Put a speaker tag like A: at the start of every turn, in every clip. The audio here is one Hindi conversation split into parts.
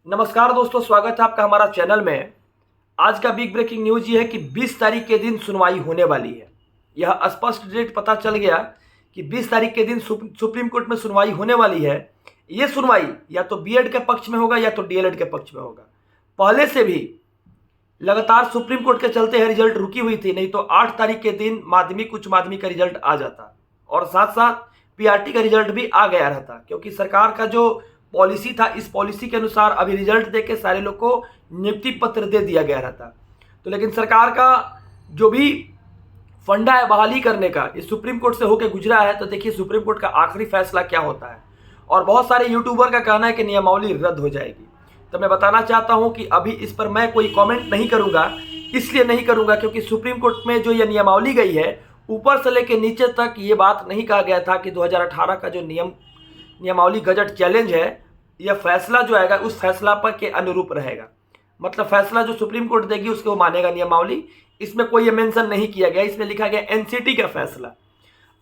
A: नमस्कार दोस्तों, स्वागत है आपका हमारा चैनल में। आज का बिग ब्रेकिंग न्यूज ये है कि 20 तारीख के दिन सुनवाई होने वाली है। यह स्पष्ट डेट पता चल गया कि 20 तारीख के दिन सुप्रीम कोर्ट में सुनवाई होने वाली है। ये सुनवाई या तो बीएड के पक्ष में होगा या तो डीएलएड के पक्ष में होगा। पहले से भी लगातार सुप्रीम कोर्ट के चलते है रिजल्ट रुकी हुई थी, नहीं तो 8 तारीख के दिन माध्यमिक उच्च माध्यमिक का रिजल्ट आ जाता और साथ साथ पीआरटी का रिजल्ट भी आ गया रहता, क्योंकि सरकार का जो पॉलिसी था, इस पॉलिसी के अनुसार अभी रिजल्ट देके सारे लोग को नियुक्ति पत्र दे दिया गया रहता। तो लेकिन सरकार का जो भी फंडा है बहाली करने का, इस सुप्रीम कोर्ट से होकर गुजरा है। तो देखिए सुप्रीम कोर्ट का आखिरी फैसला क्या होता है। और बहुत सारे यूट्यूबर का कहना है कि नियमावली रद्द हो जाएगी। तो मैं बताना चाहता हूं कि अभी इस पर मैं कोई कमेंट नहीं करूंगा। इसलिए नहीं करूंगा क्योंकि सुप्रीम कोर्ट में जो ये नियमावली गई है, ऊपर से लेकर नीचे तक ये बात नहीं कहा गया था कि 2018 का जो नियमावली गजट चैलेंज है, यह फैसला जो आएगा उस फैसला पर के अनुरूप रहेगा। मतलब फैसला जो सुप्रीम कोर्ट देगी उसको वो मानेगा नियमावली। इसमें कोई मेंशन नहीं किया गया, इसमें लिखा गया एनसीटी का फैसला।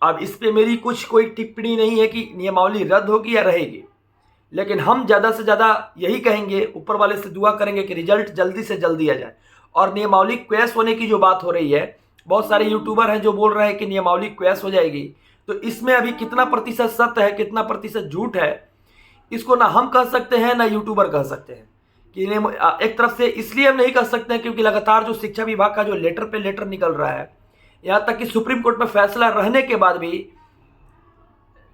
A: अब इस पे मेरी कोई टिप्पणी नहीं है कि नियमावली रद्द होगी या रहेगी, लेकिन हम ज़्यादा से ज़्यादा यही कहेंगे, ऊपर वाले से दुआ करेंगे कि रिजल्ट जल्दी से जल्दी आ जाए। और नियमावली क्वैश होने की जो बात हो रही है, बहुत सारे यूट्यूबर हैं जो बोल रहे हैं कि नियमावली क्वैश हो जाएगी। तो इसमें अभी कितना प्रतिशत सत्य है, कितना प्रतिशत झूठ है, इसको ना हम कह सकते हैं ना यूट्यूबर कह सकते हैं। कि एक तरफ से इसलिए हम नहीं कह सकते हैं क्योंकि लगातार जो शिक्षा विभाग का जो लेटर पे लेटर निकल रहा है, यहाँ तक कि सुप्रीम कोर्ट में फैसला रहने के बाद भी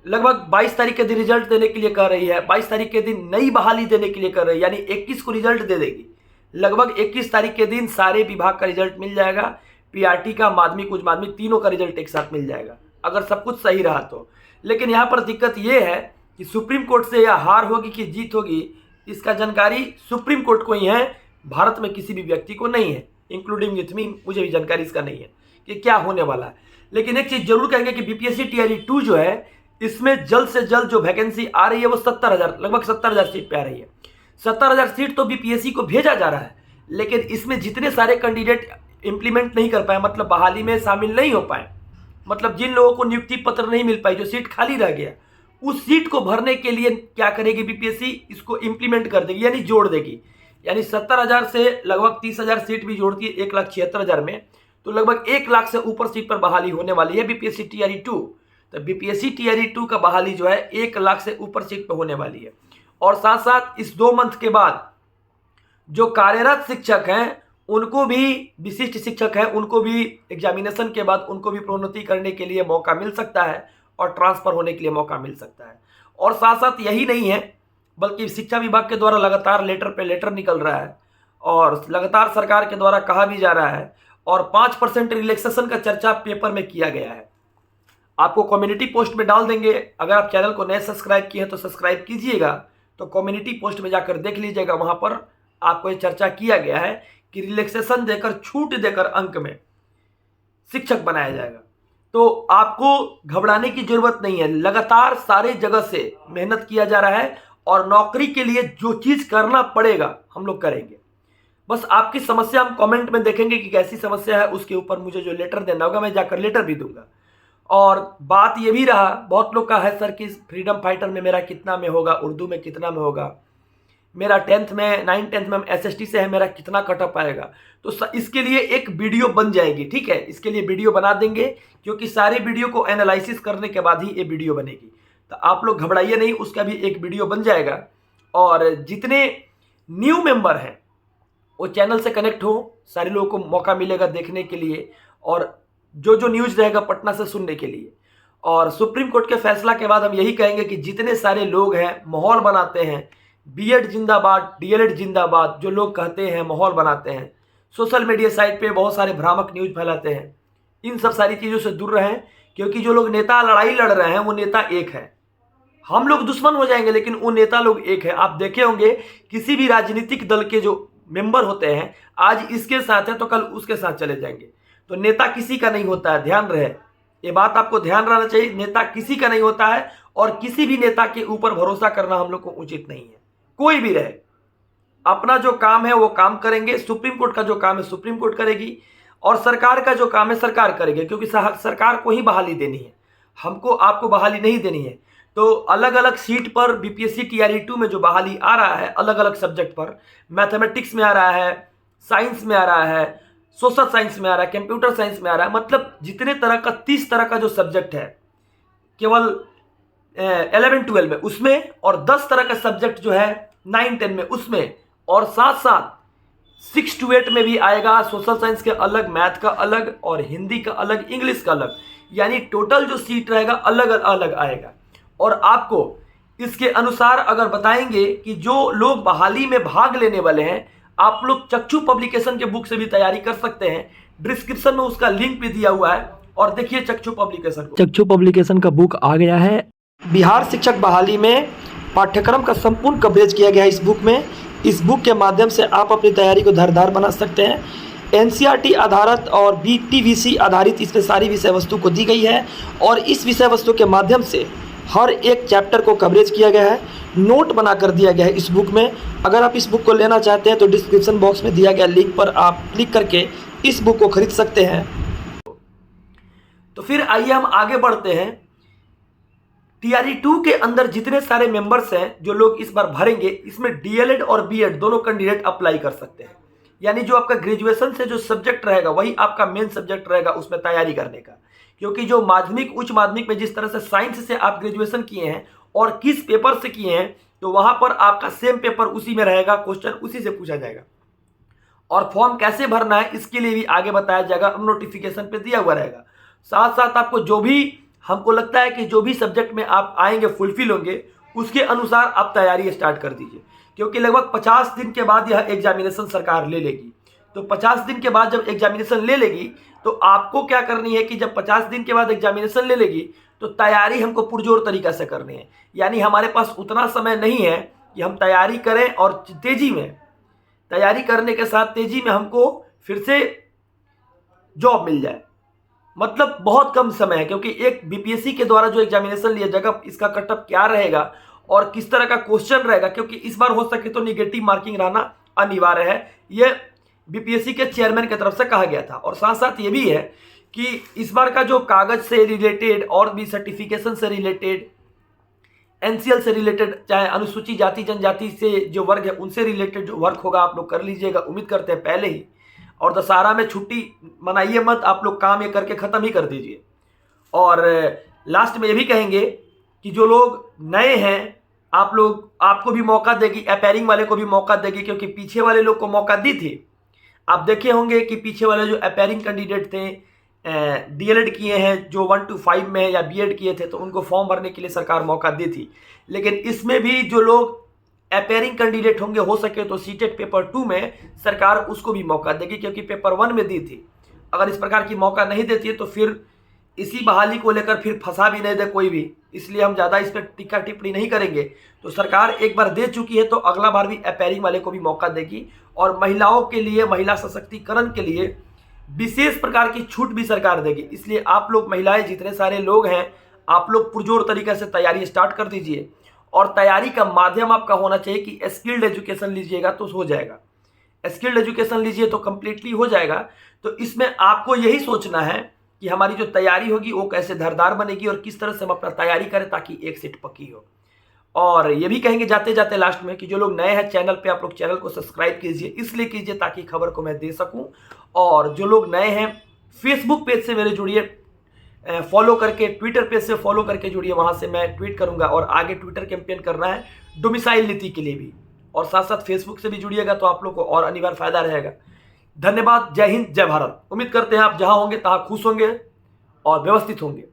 A: लगभग 22 तारीख के दिन रिजल्ट देने के लिए कह रही है। 22 तारीख के दिन नई बहाली देने के लिए कर रही है, यानी 21 को रिजल्ट दे देगी। लगभग 21 तारीख के दिन सारे विभाग का रिजल्ट मिल जाएगा। पीआरटी का, माध्यमिक उच्च माध्यमिक, तीनों का रिजल्ट एक साथ मिल जाएगा अगर सब कुछ सही रहा तो। लेकिन यहाँ पर दिक्कत ये है कि सुप्रीम कोर्ट से यह हार होगी कि जीत होगी, इसका जानकारी सुप्रीम कोर्ट को ही है, भारत में किसी भी व्यक्ति को नहीं है, इंक्लूडिंग विथ मी। मुझे भी जानकारी इसका नहीं है कि क्या होने वाला है। लेकिन एक चीज़ जरूर कहेंगे कि बीपीएससी टीआरई 2 जो है, इसमें जल्द से जल्द जो वैकेंसी आ रही है वो 70,000, लगभग 70,000 सीट पे आ रही है। 70,000 सीट तो बीपीएससी को भेजा जा रहा है, लेकिन इसमें जितने सारे कैंडिडेट इंप्लीमेंट नहीं कर पाए, मतलब बहाली में शामिल नहीं हो पाए, मतलब जिन लोगों को नियुक्ति पत्र नहीं मिल पाई, जो सीट खाली रह गया, उस सीट को भरने के लिए क्या करेगी बीपीएससी, इसको इंप्लीमेंट कर देगी, यानी जोड़ देगी। यानी 70,000 से लगभग 30,000 सीट भी जोड़ती है 1,76,000 में, तो लगभग 1 लाख से ऊपर सीट पर बहाली होने वाली है बीपीएससी टीआरई 2। तो बीपीएससी टीआरई 2 का बहाली जो है 1 लाख से ऊपर सीट पर होने वाली है। और साथ साथ इस 2 मंथ के बाद जो कार्यरत शिक्षक हैं उनको भी, विशिष्ट शिक्षक हैं, उनको भी एग्जामिनेशन के बाद उनको भी प्रोन्नति करने के लिए मौका मिल सकता है और ट्रांसफर होने के लिए मौका मिल सकता है। और साथ साथ यही नहीं है, बल्कि शिक्षा विभाग के द्वारा लगातार लेटर पे लेटर निकल रहा है और लगातार सरकार के द्वारा कहा भी जा रहा है, और 5% रिलैक्सेशन का चर्चा पेपर में किया गया है। आपको कम्युनिटी पोस्ट में डाल देंगे, अगर आप चैनल को नए सब्सक्राइब किए हैं तो सब्सक्राइब कीजिएगा, तो कम्युनिटी पोस्ट में जाकर देख लीजिएगा। वहाँ पर आपको ये चर्चा किया गया है कि रिलैक्सेशन देकर, छूट देकर अंक में शिक्षक बनाया जाएगा। तो आपको घबराने की जरूरत नहीं है। लगातार सारे जगह से मेहनत किया जा रहा है और नौकरी के लिए जो चीज करना पड़ेगा हम लोग करेंगे। बस आपकी समस्या हम कमेंट में देखेंगे कि कैसी समस्या है, उसके ऊपर मुझे जो लेटर देना होगा मैं जाकर लेटर भी दूंगा। और बात ये भी रहा, बहुत लोग का है सर कि फ्रीडम फाइटर में मेरा कितना में होगा, उर्दू में कितना में होगा, मेरा 10th में 9th-10th में एसएसटी से है, मेरा कितना कटअप आएगा। तो इसके लिए एक वीडियो बन जाएगी, ठीक है, इसके लिए वीडियो बना देंगे, क्योंकि सारे वीडियो को एनालिसिस करने के बाद ही ये वीडियो बनेगी। तो आप लोग घबराइए नहीं, उसका भी एक वीडियो बन जाएगा। और जितने न्यू मेंबर हैं वो चैनल से कनेक्ट हो, सारे लोगों को मौका मिलेगा देखने के लिए और जो न्यूज़ रहेगा पटना से सुनने के लिए। और सुप्रीम कोर्ट के फैसला के बाद हम यही कहेंगे कि जितने सारे लोग हैं माहौल बनाते हैं, बीएड जिंदाबाद, डीएलएड जिंदाबाद, जो लोग कहते हैं माहौल बनाते हैं, सोशल मीडिया साइट पे बहुत सारे भ्रामक न्यूज़ फैलाते हैं, इन सब सारी चीज़ों से दूर रहें। क्योंकि जो लोग नेता लड़ाई लड़ रहे हैं वो नेता एक है। हम लोग दुश्मन हो जाएंगे लेकिन वो नेता लोग एक है। आप देखे होंगे किसी भी राजनीतिक दल के जो मेंबर होते हैं, आज इसके साथ है तो कल उसके साथ चले जाएंगे। तो नेता किसी का नहीं होता है, ध्यान रहे, ये बात आपको ध्यान रहना चाहिए। नेता किसी का नहीं होता है और किसी भी नेता के ऊपर भरोसा करना हम लोग को उचित नहीं है। कोई भी रहे, अपना जो काम है वो काम करेंगे, सुप्रीम कोर्ट का जो काम है सुप्रीम कोर्ट करेगी, और सरकार का जो काम है सरकार करेगी, क्योंकि सरकार को ही बहाली देनी है, हमको आपको बहाली नहीं देनी है। तो अलग अलग सीट पर बीपीएससी टीआरई 2 में जो बहाली आ रहा है अलग अलग सब्जेक्ट पर, मैथमेटिक्स में आ रहा है, साइंस में आ रहा है, सोशल साइंस में आ रहा है, कंप्यूटर साइंस में आ रहा है, मतलब जितने तरह का 30 तरह का जो सब्जेक्ट है केवल 11-12 में उसमें, और 10 तरह का सब्जेक्ट जो है 9-10 में उसमें, और साथ साथ 6-8 में भी आएगा सोशल साइंस के अलग, मैथ का अलग, और हिंदी का अलग, इंग्लिश का अलग, यानी टोटल जो सीट रहेगा अलग अलग आएगा। और आपको इसके अनुसार अगर बताएंगे कि जो लोग बहाली में भाग लेने वाले हैं, आप लोग चक्षु पब्लिकेशन के बुक से भी तैयारी कर सकते हैं। डिस्क्रिप्शन में उसका लिंक भी दिया हुआ है, और देखिए चक्षु पब्लिकेशन का बुक आ गया है। बिहार शिक्षक बहाली में पाठ्यक्रम का संपूर्ण कवरेज किया गया है इस बुक में। इस बुक के माध्यम से आप अपनी तैयारी को धारदार बना सकते हैं। एनसीईआरटी आधारित और बीटीवीसी आधारित इसमें सारी विषय वस्तु को दी गई है, और इस विषय वस्तु के माध्यम से हर एक चैप्टर को कवरेज किया गया है, नोट बना कर दिया गया है इस बुक में। अगर आप इस बुक को लेना चाहते हैं तो डिस्क्रिप्शन बॉक्स में दिया गया लिंक पर आप क्लिक करके इस बुक को खरीद सकते हैं। तो फिर आइए हम आगे बढ़ते हैं। टीआरई 2 के अंदर जितने सारे मेंबर्स हैं जो लोग इस बार भरेंगे, इसमें डीएलएड और बीएड दोनों कैंडिडेट अप्लाई कर सकते हैं। यानी जो आपका ग्रेजुएशन से जो सब्जेक्ट रहेगा वही आपका मेन सब्जेक्ट रहेगा उसमें तैयारी करने का। क्योंकि जो माध्यमिक उच्च माध्यमिक में जिस तरह से साइंस से आप ग्रेजुएशन किए हैं और किस पेपर से किए हैं, तो वहां पर आपका सेम पेपर उसी में रहेगा, क्वेश्चन उसी से पूछा जाएगा। और फॉर्म कैसे भरना है इसके लिए भी आगे बताया जाएगा, नोटिफिकेशन पे दिया हुआ रहेगा। साथ साथ आपको जो भी, हमको लगता है कि जो भी सब्जेक्ट में आप आएंगे फुलफिल होंगे, उसके अनुसार आप तैयारी स्टार्ट कर दीजिए। क्योंकि लगभग 50 दिन के बाद यह एग्जामिनेशन सरकार ले लेगी। तो 50 दिन के बाद जब एग्जामिनेशन ले लेगी तो आपको क्या करनी है कि जब 50 दिन के बाद एग्जामिनेशन ले लेगी तो तैयारी हमको पुरजोर तरीका से करनी है। यानी हमारे पास उतना समय नहीं है कि हम तैयारी करें और तेजी में तैयारी करने के साथ तेजी में हमको फिर से जॉब मिल जाए। मतलब बहुत कम समय है, क्योंकि एक बीपीएससी के द्वारा जो एग्जामिनेशन लिया जाएगा इसका कटअप क्या रहेगा और किस तरह का क्वेश्चन रहेगा, क्योंकि इस बार हो सके तो निगेटिव मार्किंग रहना अनिवार्य है, ये बीपीएससी के चेयरमैन की तरफ से कहा गया था। और साथ साथ ये भी है कि इस बार का जो कागज से रिलेटेड और भी सर्टिफिकेशन से रिलेटेड, एनसीएल से रिलेटेड, चाहे अनुसूचित जाति जनजाति से जो वर्ग है उनसे रिलेटेड जो वर्क होगा आप लोग कर लीजिएगा, उम्मीद करते हैं पहले ही। और दशहरा में छुट्टी मनाइए मत, आप लोग काम ये करके ख़त्म ही कर दीजिए। और लास्ट में ये भी कहेंगे कि जो लोग नए हैं आप लोग, आपको भी मौका देगी, अपेयरिंग वाले को भी मौका देगी, क्योंकि पीछे वाले लोग को मौका दी थी। आप देखे होंगे कि पीछे वाले जो अपेयरिंग कैंडिडेट थे, डीएलएड किए हैं जो 1 to 5 में या बीएड किए थे, तो उनको फॉर्म भरने के लिए सरकार मौका दी थी। लेकिन इसमें भी जो लोग अपेयरिंग कैंडिडेट होंगे, हो सके तो सीटेट पेपर 2 में सरकार उसको भी मौका देगी, क्योंकि पेपर 1 में दी थी। अगर इस प्रकार की मौका नहीं देती है तो फिर इसी बहाली को लेकर फिर फंसा भी नहीं दे कोई भी, इसलिए हम ज़्यादा इस पर टीका टिप्पणी नहीं करेंगे। तो सरकार एक बार दे चुकी है तो अगला बार भी अपेयरिंग वाले को भी मौका देगी। और महिलाओं के लिए, महिला सशक्तिकरण के लिए विशेष प्रकार की छूट भी सरकार देगी। इसलिए आप लोग महिलाएं जितने सारे लोग हैं, आप लोग पुरजोर तरीके से तैयारी स्टार्ट कर दीजिए। और तैयारी का माध्यम आपका होना चाहिए कि स्किल्ड एजुकेशन लीजिएगा तो हो जाएगा, स्किल्ड एजुकेशन लीजिए तो कंप्लीटली हो जाएगा। तो इसमें आपको यही सोचना है कि हमारी जो तैयारी होगी वो कैसे धारदार बनेगी और किस तरह से हम अपना तैयारी करें ताकि एक सीट पक्की हो। और ये भी कहेंगे जाते जाते लास्ट में कि जो लोग नए हैं चैनल पे, आप लोग चैनल को सब्सक्राइब कीजिए, इसलिए कीजिए ताकि खबर को मैं दे सकूं। और जो लोग नए हैं फेसबुक पेज से मेरे जुड़िए, फॉलो करके, ट्विटर पेज से फॉलो करके जुड़िए, वहां से मैं ट्वीट करूंगा। और आगे ट्विटर कैंपेन करना है डोमिसाइल नीति के लिए भी, और साथ साथ फेसबुक से भी जुड़िएगा तो आप लोग को और अनिवार्य फायदा रहेगा। धन्यवाद। जय हिंद, जय भारत। उम्मीद करते हैं आप जहां होंगे तहां खुश होंगे और व्यवस्थित होंगे।